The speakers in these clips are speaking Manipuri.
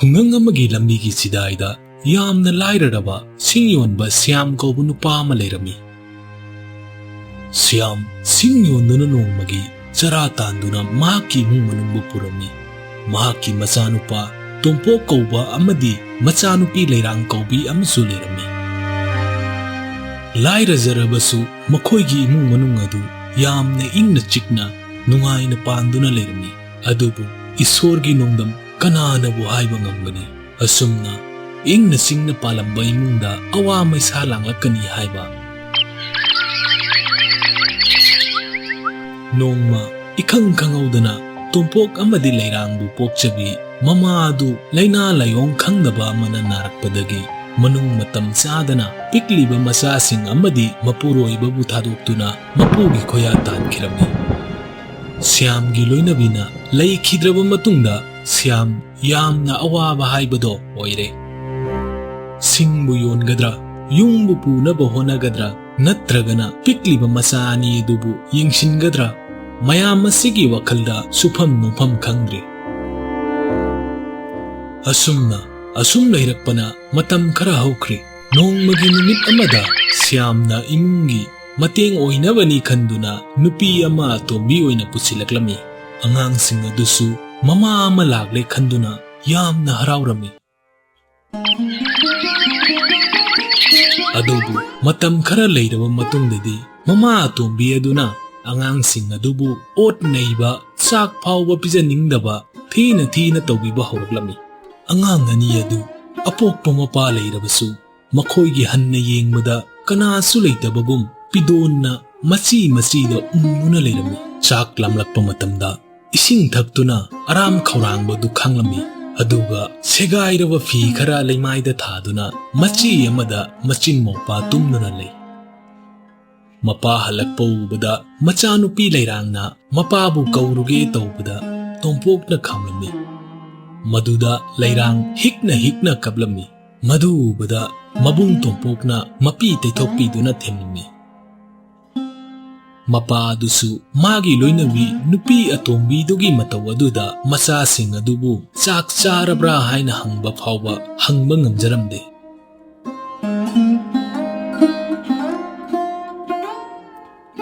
ꯈꯨꯡꯒꯪ ꯑꯃꯒꯤ ꯂꯝꯕꯤꯒꯤ ꯆꯤꯗꯥꯏꯗ ꯌꯥꯝꯅ ꯂꯥꯏꯔꯔꯕ ꯁꯤꯡ ꯌꯣꯟꯕ ꯁ꯭ꯌꯥꯝ ꯀꯧꯕ ꯅꯨꯄꯥ ꯑꯃ ꯂꯩꯔꯝꯃꯤ꯫ ꯁ꯭ꯌꯥꯝ ꯁꯤꯡ ꯌꯣꯟꯗꯨꯅ ꯅꯣꯡꯃꯒꯤ ꯆꯔꯥ ꯇꯥꯟꯗꯨꯅ ꯃꯍꯥꯛꯀꯤ ꯏꯃꯨꯡ ꯃꯅꯨꯡꯕꯨ ꯄꯨꯔꯝꯃꯤ꯫ ꯃꯍꯥꯛꯀꯤ ꯃꯆꯥꯅꯨꯄꯥ ꯇꯣꯝꯄꯣꯛ ꯀꯧꯕ ꯑꯃꯗꯤ ꯃꯆꯥꯅꯨꯄꯤ ꯂꯩꯔꯥꯡ ꯀꯧꯕꯤ ꯑꯃꯁꯨ ꯂꯩꯔꯝꯃꯤ꯫ ꯂꯥꯏꯔꯖꯔꯕꯁꯨ ꯃꯈꯣꯏꯒꯤ ꯏꯃꯨꯡ ꯃꯅꯨꯡ ꯑꯗꯨ ꯌꯥꯝꯅ ꯏꯪꯅ ꯆꯤꯛꯅ ꯅꯨꯡꯉꯥꯏꯅ ꯄꯥꯟꯗꯨꯅ ꯂꯩꯔꯝꯃꯤ꯫ ꯑꯗꯨꯕꯨ ꯏꯁꯣꯔꯒꯤ ꯅꯣꯡꯗꯝ ꯀꯅꯥꯅꯕꯨ ꯍꯥꯏꯕ ꯉꯝꯒꯅꯤ? ꯑꯁꯨꯝꯅ ꯏꯪꯅ ꯆꯤꯡꯅ ꯄꯥꯜꯂꯝꯕ ꯏꯃꯨꯡꯗ ꯑꯋꯥ ꯃꯩꯁꯥ ꯂꯥꯡꯂꯛꯀꯅꯤ ꯍꯥꯏꯕ꯫ ꯅꯣꯡꯃ ꯏꯈꯪ ꯈꯪꯍꯧꯗꯅ ꯇꯣꯝꯄꯣꯛ ꯑꯃꯗꯤ ꯂꯩꯔꯥꯡꯕꯨ ꯄꯣꯛꯆꯕꯤ ꯃꯃꯥ ꯑꯗꯨ ꯂꯩꯅꯥ ꯂꯥꯏꯑꯣꯡ ꯈꯪꯗꯕ ꯑꯃꯅ ꯅꯥꯔꯛꯄꯗꯒꯤ ꯃꯅꯨꯡ ꯃꯇꯝ ꯆꯥꯗꯅ ꯄꯤꯛꯂꯤꯕ ꯃꯆꯥꯁꯤꯡ ꯑꯃꯗꯤ ꯃꯄꯨꯔꯣꯏꯕꯕꯨ ꯊꯥꯗꯣꯛꯇꯨꯅ ꯃꯄꯨꯒꯤ ꯈꯣꯌꯥ ꯇꯥꯟꯈꯤꯔꯝꯃꯤ꯫ ꯁ꯭ꯌꯥꯝꯒꯤ ꯂꯣꯏꯅꯕꯤꯅ ꯂꯩꯈꯤꯗ꯭ꯔꯕ ꯃꯇꯨꯡꯗ ꯁ꯭ꯌꯥꯝ ꯌꯥꯝꯅ ꯑꯋꯥꯕ ꯍꯥꯏꯕꯗꯣ ꯑꯣꯏꯔꯦ꯫ ꯁꯤꯡꯕꯨ ꯌꯣꯟꯒꯗ꯭ꯔꯥ, ꯌꯨꯝꯕꯨ ꯄꯨꯅꯕ ꯍꯣꯠꯅꯒꯗ꯭ꯔꯥ, ꯅꯠꯇ꯭ꯔꯒꯅ ꯄꯤꯛꯂꯤꯕ ꯃꯆꯥ ꯑꯅꯤ ꯑꯗꯨꯕꯨ ꯌꯦꯡꯁꯤꯟꯒꯗ꯭ꯔꯥ? ꯃꯌꯥꯝ ꯑꯁꯤꯒꯤ ꯋꯥꯈꯜꯗ ꯁꯨꯐꯝ ꯅꯣꯝꯐꯝ ꯈꯪꯗ꯭ꯔꯦ꯫ ꯑꯁꯨꯝ ꯂꯩꯔꯛꯄꯅ ꯃꯇꯝ ꯈꯔ ꯍꯧꯈ꯭ꯔꯦ꯫ ꯅꯣꯡꯃꯒꯤ ꯅꯨꯃꯤꯠ ꯑꯃꯗ ꯁ꯭ꯌꯥꯝꯅ ꯏꯃꯨꯡꯒꯤ ꯃꯇꯦꯡ ꯑꯣꯏꯅꯕꯅꯤ ꯈꯟꯗꯨꯅ ꯅꯨꯄꯤ ꯑꯃ ꯑꯇꯣꯝꯕꯤ ꯑꯣꯏꯅ ꯄꯨꯁꯤꯜꯂꯛꯂꯝꯃꯤ꯫ ꯑꯉꯥꯡꯁꯤꯡ ꯑꯗꯨꯁꯨ ꯃꯃꯥ ꯑꯃ ꯂꯥꯛꯂꯦ ꯈꯟꯗꯨꯅ ꯌꯥꯝꯅ ꯍꯔꯥꯎꯔꯝꯃꯤ꯫ ꯑꯗꯨꯕꯨ ꯃꯇꯝ ꯈꯔ ꯂꯩꯔꯕ ꯃꯇꯨꯡꯗꯗꯤ ꯃꯃꯥ ꯑꯇꯣꯝꯕꯤ ꯑꯗꯨꯅ ꯑꯉꯥꯡꯁꯤꯡ ꯑꯗꯨꯕꯨ ꯑꯣꯠ ꯅꯩꯕ, ꯆꯥꯛ ꯐꯥꯎꯕ ꯄꯤꯖꯅꯤꯡꯗꯕ, ꯊꯤꯅ ꯇꯧꯕꯤꯕ ꯍꯧꯔꯛꯂꯝꯃꯤ꯫ ꯑꯉꯥꯡ ꯑꯅꯤ ꯑꯗꯨ ꯑꯄꯣꯛꯄ ꯃꯄꯥ ꯂꯩꯔꯕꯁꯨ ꯃꯈꯣꯏꯒꯤ ꯍꯟꯅ ꯌꯦꯡꯕꯗ ꯀꯅꯥꯁꯨ ꯂꯩꯇꯕꯒꯨꯝ ꯄꯤꯗꯣꯟꯅ ꯃꯆꯤꯗ ꯎꯪꯗꯨꯅ ꯂꯩꯔꯝꯃꯤ꯫ ꯆꯥꯛ ꯂꯥꯝꯂꯛꯄ ꯃꯇꯝꯗ ꯏꯁꯤꯡ ꯊꯛꯇꯨꯅ ꯑꯔꯥꯝ ꯈꯧꯔꯥꯡꯕꯗꯨ ꯈꯥꯡꯂꯝꯃꯤ꯫ ꯑꯗꯨꯒ ꯁꯦꯒꯥꯏꯔꯕ ꯐꯤ ꯈꯔ ꯂꯩꯃꯥꯏꯗ ꯊꯥꯗꯨꯅ ꯃꯆꯤ ꯑꯃꯗ ꯃꯆꯤꯟ ꯃꯧꯄꯥ ꯇꯨꯝꯗꯨꯅ ꯂꯩ꯫ ꯃꯄꯥ ꯍꯜꯂꯛꯄ ꯎꯕꯗ ꯃꯆꯥꯅꯨꯄꯤ ꯂꯩꯔꯥꯡꯅ ꯃꯄꯥꯕꯨ ꯀꯧꯔꯨꯒꯦ ꯇꯧꯕꯗ ꯇꯣꯝꯄꯣꯛꯅ ꯈꯥꯝꯂꯝꯃꯤ꯫ ꯃꯗꯨꯗ ꯂꯩꯔꯥꯡ ꯍꯤꯛꯅ ꯀꯞꯂꯝꯃꯤ꯫ ꯃꯗꯨ ꯎꯕꯗ ꯃꯕꯨꯡ ꯇꯣꯝꯄꯣꯛꯅ ꯃꯄꯤ ꯇꯩꯊꯣꯛꯄꯤꯗꯨꯅ ꯊꯦꯝꯂꯝꯃꯤ꯫ ꯃꯄꯥ ꯑꯗꯨꯁꯨ ꯃꯥꯒꯤ ꯂꯣꯏꯅꯕꯤ ꯅꯨꯄꯤ ꯑꯇꯣꯝꯕꯤꯗꯨꯒꯤ ꯃꯇꯧ ꯑꯗꯨꯗ ꯃꯆꯥꯁꯤꯡ ꯑꯗꯨꯕꯨ ꯆꯥꯛ ꯆꯥꯔꯕ꯭ꯔꯥ ꯍꯥꯏꯅ ꯍꯪꯕ ꯐꯥꯎꯕ ꯍꯪꯕ ꯉꯝꯖꯔꯝꯗꯦ꯫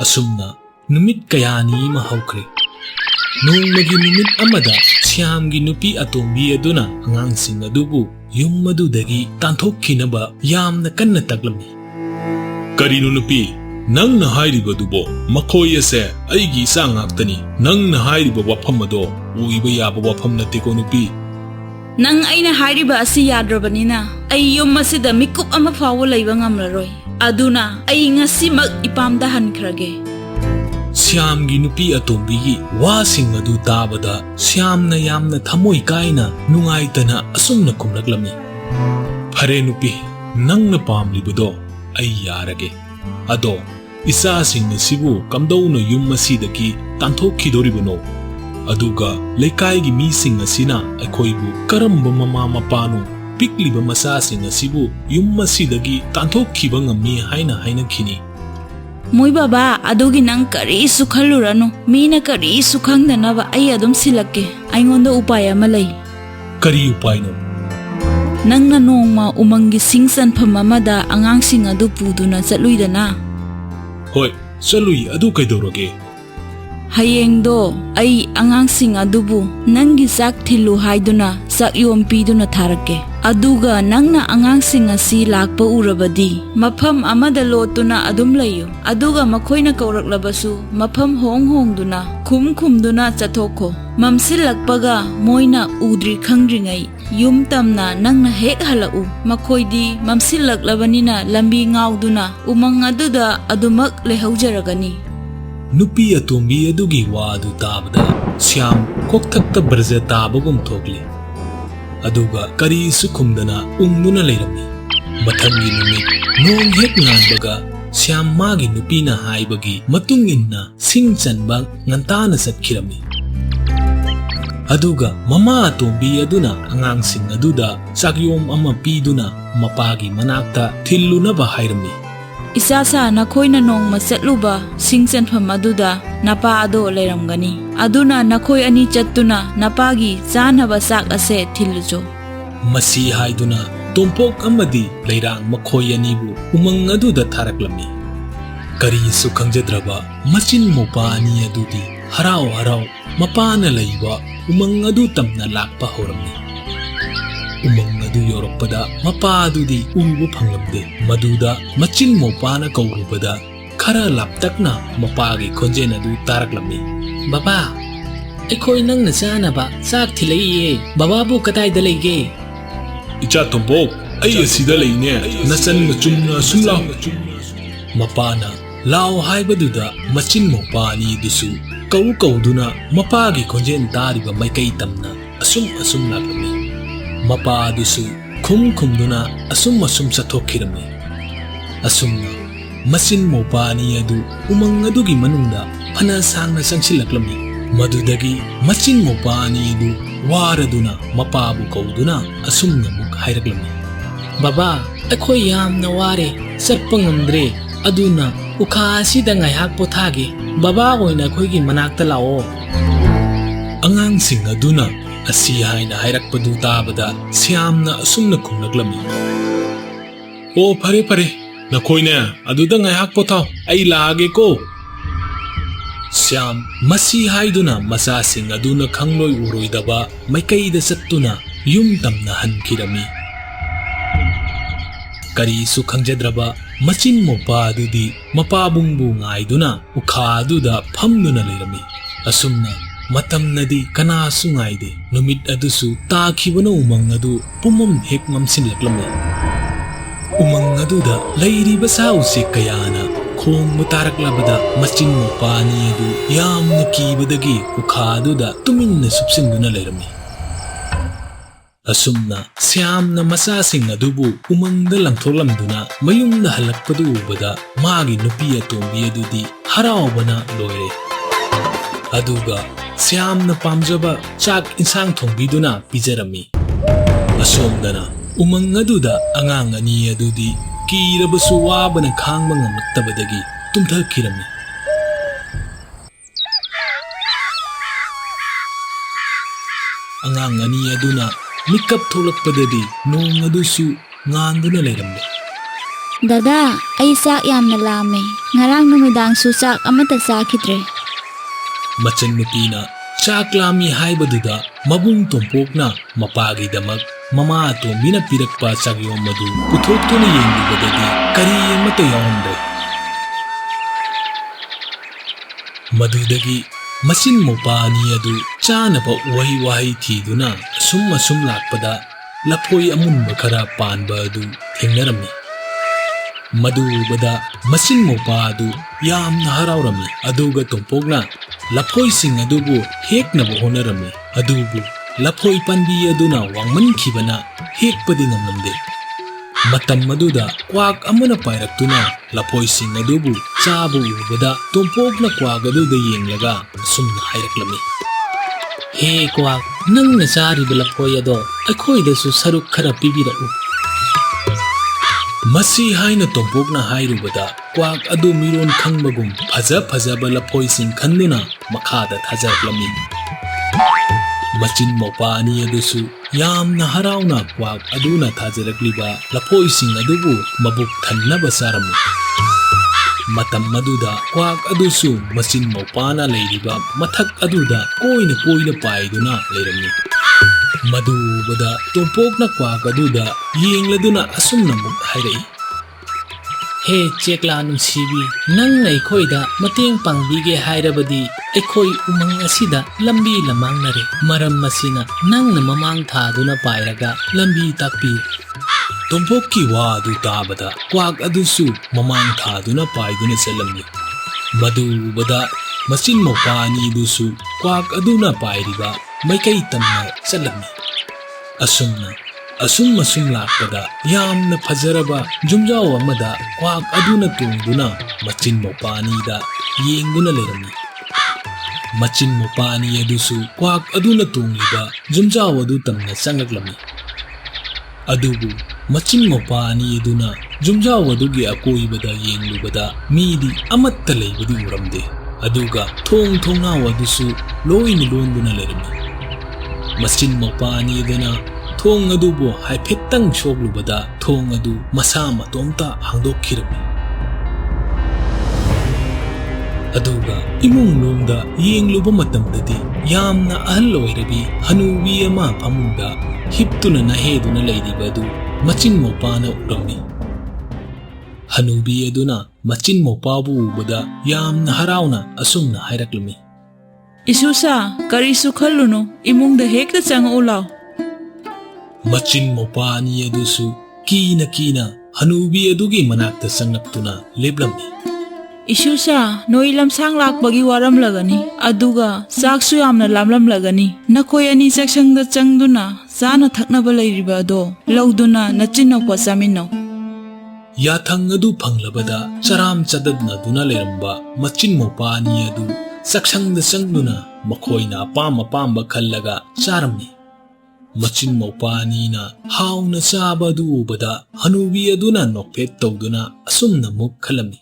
ꯑꯁꯨꯝꯅ ꯅꯨꯃꯤꯠ ꯀꯌꯥꯅꯤ ꯑꯃ ꯍꯧꯈ꯭ꯔꯦ꯫ ꯅꯣꯡꯃꯒꯤ ꯅꯨꯃꯤꯠ ꯑꯃꯗ ꯁ꯭ꯌꯥꯝꯒꯤ ꯅꯨꯄꯤ ꯑꯇꯣꯝꯕꯤ ꯑꯗꯨꯅ ꯑꯉꯥꯡꯁꯤꯡ ꯑꯗꯨꯕꯨ ꯌꯨꯝ ꯑꯗꯨꯗꯒꯤ ꯇꯥꯟꯊꯣꯛꯈꯤꯅꯕ ꯌꯥꯝꯅ ꯀꯟꯅ ꯇꯛꯂꯝꯃꯤ꯫ "ꯀꯔꯤꯅꯣ ꯅꯨꯄꯤ, ꯅꯪꯅ ꯍꯥꯏꯔꯤꯕꯗꯨꯕꯣ? ꯃꯈꯣꯏ ꯑꯁꯦ ꯑꯩꯒꯤ ꯏꯆꯥ ꯉꯥꯛꯇꯅꯤ꯫ ꯅꯪꯅ ꯍꯥꯏꯔꯤꯕ ꯋꯥꯐꯝ ꯑꯗꯣ ꯑꯣꯏꯕ ꯌꯥꯕ ꯋꯥꯐꯝ ꯅꯠꯇꯦꯀꯣ ꯅꯨꯄꯤ꯫ ꯅꯪ ꯑꯩꯅ ꯍꯥꯏꯔꯤꯕ ꯑꯁꯤ ꯌꯥꯗ꯭ꯔꯕꯅꯤꯅ ꯑꯩ ꯌꯨꯝ ꯑꯁꯤꯗ ꯃꯤꯀꯨꯞ ꯑꯃ ꯐꯥꯎꯕ ꯂꯩꯕ ꯉꯝꯂꯔꯣꯏ꯫ ꯑꯗꯨꯅ ꯑꯩ ꯉꯁꯤꯃꯛ ꯏꯄꯥꯝꯗ ꯍꯟꯈ꯭ꯔꯒꯦ." ꯁ꯭ꯌꯥꯝꯒꯤ ꯅꯨꯄꯤ ꯑꯇꯣꯝꯕꯤꯒꯤ ꯋꯥꯁꯤꯡ ꯑꯗꯨ ꯇꯥꯕꯗ ꯁ꯭ꯌꯥꯝꯅ ꯌꯥꯝꯅ ꯊꯃꯣꯏ ꯀꯥꯏꯅ ꯅꯨꯡꯉꯥꯏꯇꯅ ꯑꯁꯨꯝꯅ ꯈꯨꯝꯂꯛꯂꯝꯃꯤ꯫ "ꯐꯔꯦ ꯅꯨꯄꯤ, ꯅꯪꯅ ꯄꯥꯝꯂꯤꯕꯗꯣ ꯑꯩ ꯌꯥꯔꯒꯦ꯫ ꯑꯗꯣ ꯏꯆꯥꯁꯤꯡ ꯑꯁꯤꯕꯨ ꯀꯝꯗꯧꯅ ꯌꯨꯝ ꯑꯁꯤꯗꯒꯤ ꯇꯥꯟꯊꯣꯛꯈꯤꯗꯣꯔꯤꯕꯅꯣ? ꯑꯗꯨꯒ ꯂꯩꯀꯥꯏꯒꯤ ꯃꯤꯁꯤꯡ ꯑꯁꯤꯅ ꯑꯩꯈꯣꯏꯕꯨ ꯀꯔꯝꯕ ꯃꯃꯥ ꯃꯄꯥꯅꯣ ꯄꯤꯛꯂꯤꯕ ꯃꯆꯥꯁꯤꯡ ꯑꯁꯤꯕꯨ ꯌꯨꯝ ꯑꯁꯤꯗꯒꯤ ꯇꯥꯟꯊꯣꯛꯈꯤꯕ ꯉꯝꯃꯤ ꯍꯥꯏꯅ ꯍꯥꯏꯅꯈꯤꯅꯤ?" "ꯃꯣꯏ ꯕꯕꯥ, ꯑꯗꯨꯒꯤ ꯅꯪ ꯀꯔꯤꯁꯨ ꯈꯜꯂꯨꯔꯅꯨ꯫ ꯃꯤꯅ ꯀꯔꯤꯁꯨ ꯈꯪꯗꯅꯕ ꯑꯩ ꯑꯗꯨꯝ ꯁꯤꯜꯂꯛꯀꯦ꯫ ꯑꯩꯉꯣꯟꯗ ꯎꯄꯥꯏ ꯑꯃ ꯂꯩ." "ꯀꯔꯤ ꯎꯄꯥꯏꯅꯣ?" "ꯅꯪꯅ ꯅꯣꯡꯃ ꯎꯃꯪꯒꯤ ꯁꯤꯡ ꯆꯟꯐꯝ ꯑꯃꯗ ꯑꯉꯥꯡꯁꯤꯡ ꯑꯗꯨ ꯄꯨꯗꯨꯅ ꯆꯠꯂꯨꯏꯗꯅ?" "ꯍꯣꯏ, ꯆꯠꯂꯨꯏ꯫ ꯑꯗꯨ ꯀꯩꯗꯧꯔꯒꯦ?" "ꯍꯌꯦꯡꯗꯣ ꯑꯩ ꯑꯉꯥꯡꯁꯤꯡ ꯑꯗꯨꯕు ꯅꯪꯒꯤ ꯆꯥꯛ ꯊꯤꯜꯂꯨ ꯍꯥꯏꯗꯨꯅ ꯆꯥꯛꯌꯣꯝ ꯄꯤꯗꯨꯅ ꯊꯥꯔꯛꯀꯦ꯫ ꯑꯗꯨꯒ ꯅꯪꯅ ꯑꯉꯥꯡꯁꯤꯡ ꯑꯁꯤ ꯂꯥꯛꯄ ꯎꯔꯕꯗꯤ ꯃꯐꯝ ꯑꯃꯗ ꯂꯣꯠꯇꯨꯅ ꯑꯗꯨꯝ ꯂꯩꯌꯨ꯫ ꯑꯗꯨꯒ ꯃꯈꯣꯏꯅ ꯀꯧꯔꯛꯂꯕꯁꯨ ꯃꯐꯝ ꯍꯣꯡꯗꯨꯅ ꯈꯨꯝꯗꯨꯅ ꯆꯠꯊꯣꯛꯈꯣ꯫ ꯃꯝꯁꯤꯜꯂꯛꯄꯒ ꯃꯣꯏꯅ ꯎꯗ꯭ꯔꯤ ꯈꯪꯗ꯭ꯔꯤꯉꯩ ꯌꯨꯝ ꯇꯝꯅ ꯅꯪꯅ ꯍꯦꯛ ꯍꯜꯂꯛꯎ꯫ ꯃꯈꯣꯏꯗꯤ ꯃꯝꯁꯤꯜꯂꯛꯂꯕꯅꯤꯅ ꯂꯝꯕꯤ ꯉꯥꯎꯗꯨꯅ ꯎꯃꯪ ꯑꯗꯨꯗ ꯑꯗꯨꯃꯛ ꯂꯩꯍꯧꯖꯔꯒꯅꯤ." ꯅꯨꯄꯤ ꯑꯇꯣꯝꯕꯤ ꯑꯗꯨꯒꯤ ꯋꯥ ꯑꯗꯨ ꯇꯥꯕꯗ ꯁ꯭ꯌꯥꯝ ꯀꯣꯛꯊꯛꯇ ꯕ꯭ꯔꯖ ꯇꯥꯕꯒꯨꯝ ꯊꯣꯛꯂꯤ꯫ ꯑꯗꯨꯒ ꯀꯔꯤꯁꯨ ꯈꯨꯝꯗꯅ ꯎꯪꯗꯨꯅ ꯂꯩꯔꯝꯃꯤ꯫ ꯃꯊꯪꯒꯤ ꯅꯨꯃꯤꯠ ꯅꯣꯡ ꯍꯦꯛ ꯉꯥꯟꯕꯒ ꯁ꯭ꯌꯥꯝ ꯃꯥꯒꯤ ꯅꯨꯄꯤꯅ ꯍꯥꯏꯕꯒꯤ ꯃꯇꯨꯡ ꯏꯟꯅ ꯁꯤꯡ ꯆꯟꯕ ꯉꯟꯇꯥꯅ ꯆꯠꯈꯤꯔꯝꯃꯤ꯫ ꯑꯗꯨꯒ ꯃꯃꯥ ꯑꯇꯣꯝꯕꯤ ꯑꯗꯨꯅ ꯑꯉꯥꯡꯁꯤꯡ ꯑꯗꯨꯗ ꯆꯥꯛꯌꯣꯝ ꯑꯃ ꯄꯤꯗꯨꯅ ꯃꯄꯥꯒꯤ ꯃꯅꯥꯛꯇ ꯊꯤꯜꯂꯨꯅꯕ ꯍꯥꯏꯔꯝꯃꯤ꯫ "ꯏꯆꯥꯁꯥ, ꯅꯈꯣꯏꯅ ꯅꯣꯡꯃ ꯆꯠꯂꯨꯕ ꯁꯤꯡ ꯆꯟꯐꯝ ꯑꯗꯨꯗ ꯅꯄꯥ ꯑꯗꯣ ꯂꯩꯔꯝꯒꯅꯤ꯫ ꯑꯗꯨꯅ ꯅꯈꯣꯏ ꯑꯅꯤ ꯆꯠꯇꯨꯅ ꯅꯄꯥꯒꯤ ꯆꯥꯅꯕ ꯆꯥꯛ ꯑꯁꯦ ꯊꯤꯜꯂꯨꯆꯣ." Masi haiduna tompok amadi leirang makhoi anibu umang aduda tharaklami. Karisu khangjadraba machin mopa ani adudi harau harau mapana leiba umang adu tamna lakpa horamni. Umang adu yorokpada mapa adudi ubu phanglamde maduda machin mopana kaurubada khara laptakna mapagi khonjen adu taraklami. Baba, akhoi nangna chanaba chak thilaiye. Bababu kadaida leige? Icha tompok ai asida leine nasan machumna sumla. Mapana lao haibaduda machin mopani dusu kau kauduna mapagi khonjen tariba maikai tamna asum laklami. Mapa dusu khumduna asum sathokirami. Asumna machin mopani adu umang adugi manungda phana sangna sangsilaklami. Madudagi machin mopani adu waraduna mapabu kauduna asumna muk hairaklami. Baba, akhoi yamna ware satpa ngamdre aduna ukha asida ngaihak pothage. Baba hoina akhoi manakta lao. Angangsing aduna asi haina hairakpadu tabada siamna asumna khumlaklami. O pare nakhoine aduda ngaihak pothau ai laage ko. Siam masi haiduna masasing aduna khangloi uroidaba maikaida sattuna yum tamna hankirami. Karisu khangjadraba machin mopa adudi mapabungbu ngaiduna ukha aduda phamduna leirami. Asumna matamnadi kanasu ngaide numit adusu takhibana umang adu pumam hek mamsinlaklami. Umang aduda leiriba sausi kayana khong mutaraklabada machin mopani adu yamna kibadagi ukha aduda tuminna supsinduna leirami. Asumna siamna masasing adubu umangda langtholamduna mayumda halakpadu ubada magi nupi atombi adudi haraubana loire. Aduga siamna pamjaba chak insang thongbiduna pijarami. Asomdana umang aduda angang ani adudi kirabasu wabana khangba ngamlaktabadagi tumthakirami. Angang ani aduna mikap tholakpadadi nong adusu nganduna leiramne. Dada, ay sak yamna lame. Ngarang numidang susak amata sakidre. Machan nupina chak lami haibaduda mabung tompokna mapagi damak mama atombina pirakpa chagyom madu puthoktuna yengibadadi kari amata yawamre. Madudagi machin mopani adu chanapa wahi thiduna asum lakpada laphoi amunba khara panba adu thengnarami. Madubada machin mopa adu yamna haraurami. Aduga tompokna laphoi sing adubu heknaba honarami. Adubu laphoi panbi aduna wangmankhibana hekpadi ngamlamde. Matam maduda kwak amana pairaktuna laphoi sing adubu chabu ubada tompokna kwak aduda yenglaga asumna hairaklami. He kwak, nangna chariba laphoi ado akhoidasu saruk khara pibirau. Masi haina tompokna hairubada kwak adu miron khangbagum phajaba laphoi sing khanduna makhada thajaklami. Machin mopani adusu yamna harauna kwak aduna thajarakliba laphoi sing adubu mabuk thannaba sarami. Matam maduda kwak adusu machin mopana leiriba mathak aduda koina paiduna leirami. Madubada tompokna kwak aduda yengladuna asumna muk hairai. He chekla nungsibi, nangna aikhoida mateng pangbige hairabadi aikhoi umang asida lambi lamangnare. Maram masina nangna mamang thaduna pairaga lambi takpi. Tompokki wa adu tabada kwak adusu mamang thaduna paiduna chalamni. Madubada machin mopani dusu kwak aduna pairiba maikai tamna chalamni. Asum lakpada yamna phajaraba jumjao amada kwak aduna tungduna machin mopani da yengduna leirami. Machin mopani adusu kwak aduna tungliba jumjao adu tamna changaklami. Adubu machin mopani aduna jumjao adugi akoibada yenglubada midi amatta leibadi uramde. Aduga thongnaw adusu loina londuna leirami. Machin mopani aduna thong adubu haifettang soglubada thong adu masa matomta hangdokkirami. Aduga imung lomda yengluba matamdadi yamna ahal oirabi hanubi ama phamungda hiptuna naheduna leiribadu machin mopana urami. Hanubi aduna machin mopabu ubada yamna harauna asumna hairaklami. Isusa, karisu khalluno, imungda hekta chang ulaw. Machin mopani adusu kina hanubi adugi manakta sangaktuna leblami. Isusa, noi lamsang lakbagi waram lagani, aduga saksu yamna lamlam lagani. Nakoi ani saksangda changduna sana thaknaba leiriba ado lawduna nachinokwa chaminno. Yathang adu phanglabada charam chadadna duna leramba machin mopani adu saksangda changduna makhoina apamba khallaga charami. Machin mopani na hauna chaba adu ubada hanubi aduna nokphet tawduna asumna muk khalami.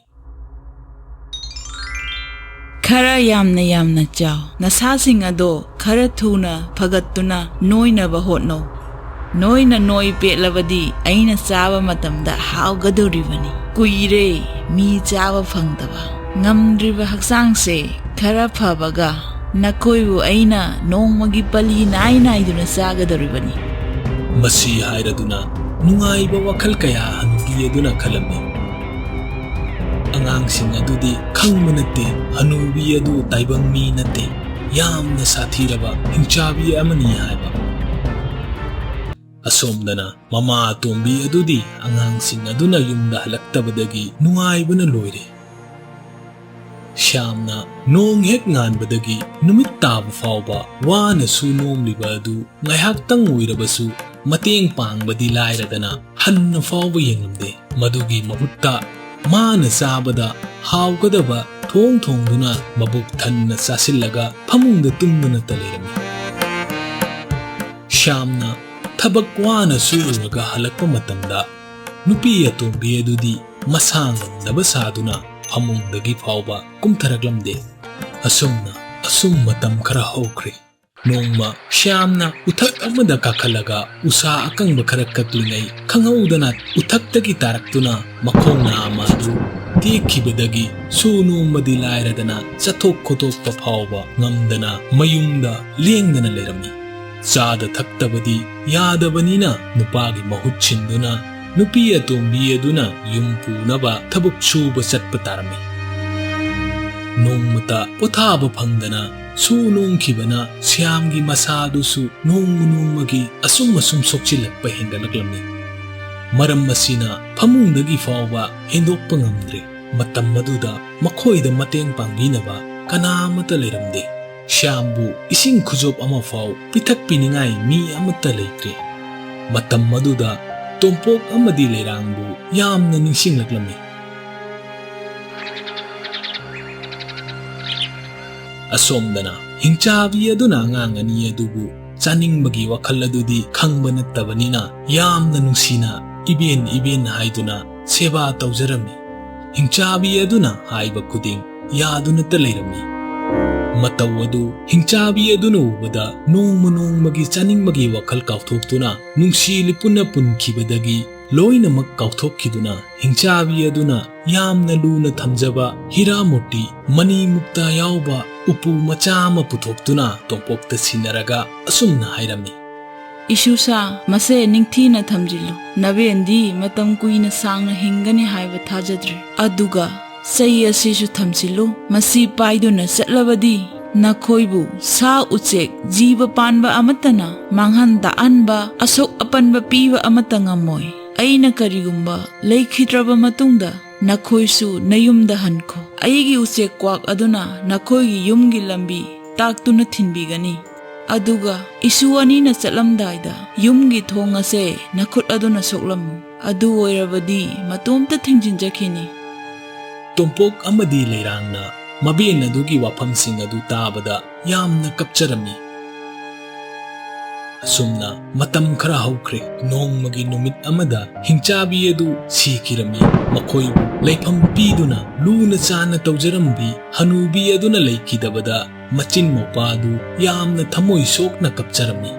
Khara yamna chaw, nasasing ado khara thuna phagattuna noinaba hotno. Noina noi petlabadi aina chaba matamda hawgadoribani. Kuire mi chaba phangdaba ngamdriba haksangse khara phabaga nakoibu aina nongmagi pali nai duna chagadoribani. Masi hairaduna nungaiba wakhal kaya hanubi aduna khalami. Angangsing adudi khangba natte hanubi adu taibang mi natte yamna sathiraba hingchabi amani haiba. Asomdana mama atombi adudi angangsing aduna yumda halaktabadagi nungaibana loire. Shyamna nong hek nganbadagi numit tabu fawba wana su nomliba adu ngaihaktang oirabasu mateng pangbadi lairadana hanna fawba yengamde madugi mahutta mana sabada hawgadaba thongduna mabuk thanna sasillaga phamungda tumduna talerami. Shyamna thabak wana sururaga halakpa matamda nupi atombi adudi masangamnaba saduna phamungdagi fawba kumtharaglamde. Asum matam khara hokre. Nongma Shyamna uthak amada kakhalaga usa akangba khara kaklingai khangaudana uthaktagi taraktuna makhongna amadu tekhibadagi sunu madi lairadana chathok khotokpa phawba ngamdana mayumda lengdana lerami. Chada thaktabadi yadabanina nupagi mahut chinduna nupi atombi aduna yumpunaba thabuk suba chatpa tarami. Nongmata pothaba phangdana su nongkhibana Shyamgi masadusu nongmagi asum sokchilakpa hengalaklamni. Maram masina phamungdagi fawba hendokpa ngamdre. Matam maduda makhoida mateng pangbinaba kanamata leramde. Shyambu ising khujop ama faw pithak piningai mi amata leitre. Matam maduda tompok amadi leirangbu yamna ningsinglaklamni. Asomdana Hingchabi aduna ngangani adubu chaningbagi wakhal adudi khangba nattabanina yamna nungsina iben haiduna seba tawjarami. Hingchabi aduna haiba kuding yaduna ta leirami. Mataw adu Hingchabi aduna ubada nongmagi chaningbagi wakhal kauthokduna nungsili punna punkhibadagi loinamak kauthokiduna Hingchabi aduna yamna luna thamjaba hiramoti mani mukta yauba upu machama puthokduna tompokta sinaraga asumna hairami. Isusa, mase ningthina thamjilu. Nabendi matam kuina sangna hingani haiba thajadre. Aduga sei asisu thamsilu masi paiduna chatlabadi nakhoibu sa uchek jiba panba amatana manghan da'anba asok apanba piba amatangamoi. Aina karigumba leikhidraba matungda nakhoisu nayumda hankho. Aigi uchek kwak aduna nakhoigi yumgi lambi taktuna thinbigani. Aduga isu anina chatlamdaida yumgi thong ase nakhut aduna soklamu. Adu oirabadi matomta thingjinjakhini. Tompok amadi leirangna maben adugi wafamsing adu tabada yamna kapcharami. Asumna matam khara hokre. Nongmagi numit amada Hingchabi adu sikirami. Makhoibu leifam piduna luna chana tawjarambi hanubi aduna leikidabada machin mopadu yamna thamoi sokna kapcharami.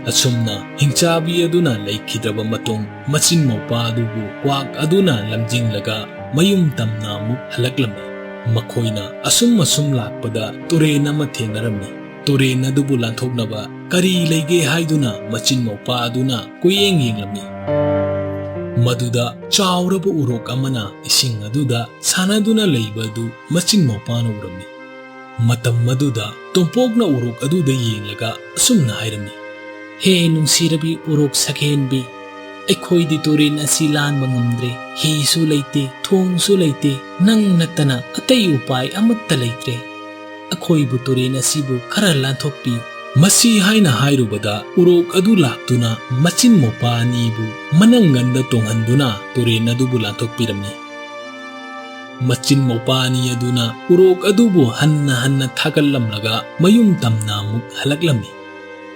Asumna Hingchabi aduna laikhidraba matung machin maupa adubu kwak aduna lamjinglaga mayum tamna amuk halaklami. Makhoina asum lakpada turen ama thengnarami. Turen adubu lanthoknaba kari leige haiduna machin maupa aduna kuyeng yenglami. Maduda chauraba urok amana ising aduda sanaduna leibadu machin maupana urami. Matam maduda tompokna urok aduda yenglaga asumna hairami. He nungsirabi urok sakhenbi. Aikhoidi turin asi lanba ngamdre. Hisu leite, thongsu leite, nang natana atay upay amatta leitre. Akhoibu turin asibu khara lanthokpi. Masi haina hairubada urok adu laktuna machin maupa anibu mananganda tonghanduna turen adubu lanthokpirami. Machin maupa ani aduna urok adubu hanna thagallamlaga mayum tamna amuk halaklami.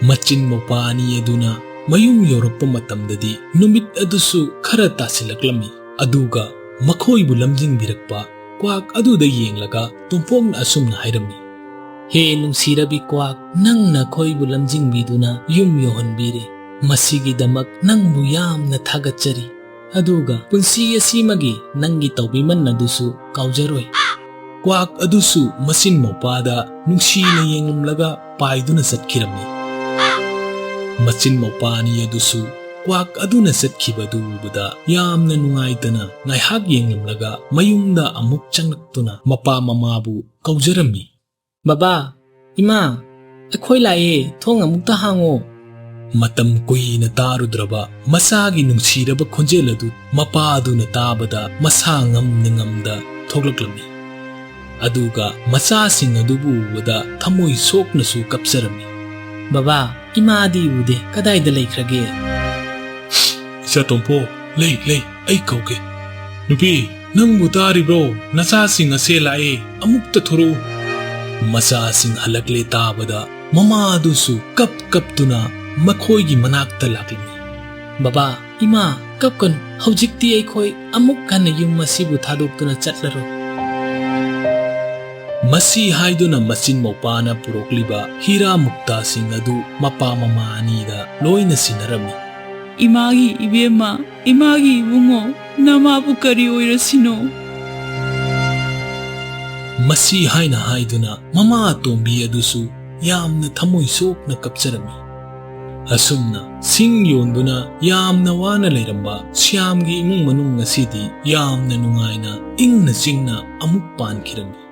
Machin maupa ani aduna mayum yorokpa matamdadi numit adusu khara tasilaklami. Aduga makhoibu lamjingbirakpa kwak aduda yenglaga tumpongna asumna hairami. He nungsirabi kwak nang na khoibu lamjingbiduna yum yohanbire. Masigidamak nangbu yamna thagachari. Aduga punsi asimagi nangi tawbiman nadusu kaujaroi. Kwak adusu masin maupada nungsina yengamlaga paiduna satkirami. Machin maupani adusu kwak aduna satkibadu ubada yamna nungaitana ngaihak yengamlaga mayumda amuk changlaktuna mapa mamabu kaujarami. Baba, Ima, akhoi lae thong amukta hango. Matam kuina tarudraba masagi nungsiraba khonjel adu mapa aduna tabada masa ngamda thoklaklami. Aduga macha sing adubu wada thamoi soknasu kapsarami. Baba, Ima adi ude kadaida laikhrage. Isa tompo lei ai kauge. Nupi nangbu taribro nacha sing ase lae amukta thuru. Macha sing halakle tabada mama adusu kaptuna makhoigi manakta laklami. Baba, Ima, kapkan haujikti aikhoi amuk kana yum masibu thadoktuna chatlaro. Masi haiduna machin maupana purokliba hira mukta sing adu mapa mama anida loina sinarami. Imagi ibema, imagi ibungo, namabu kari oirasino. Masi haina haiduna mama atombi adusu yamna thamoi sokna kapcharami. Asumna sing yonduna yamna wana leiramba syamgi imung manung ngasidi yamna nungaina ingna singna amuk pankhirami.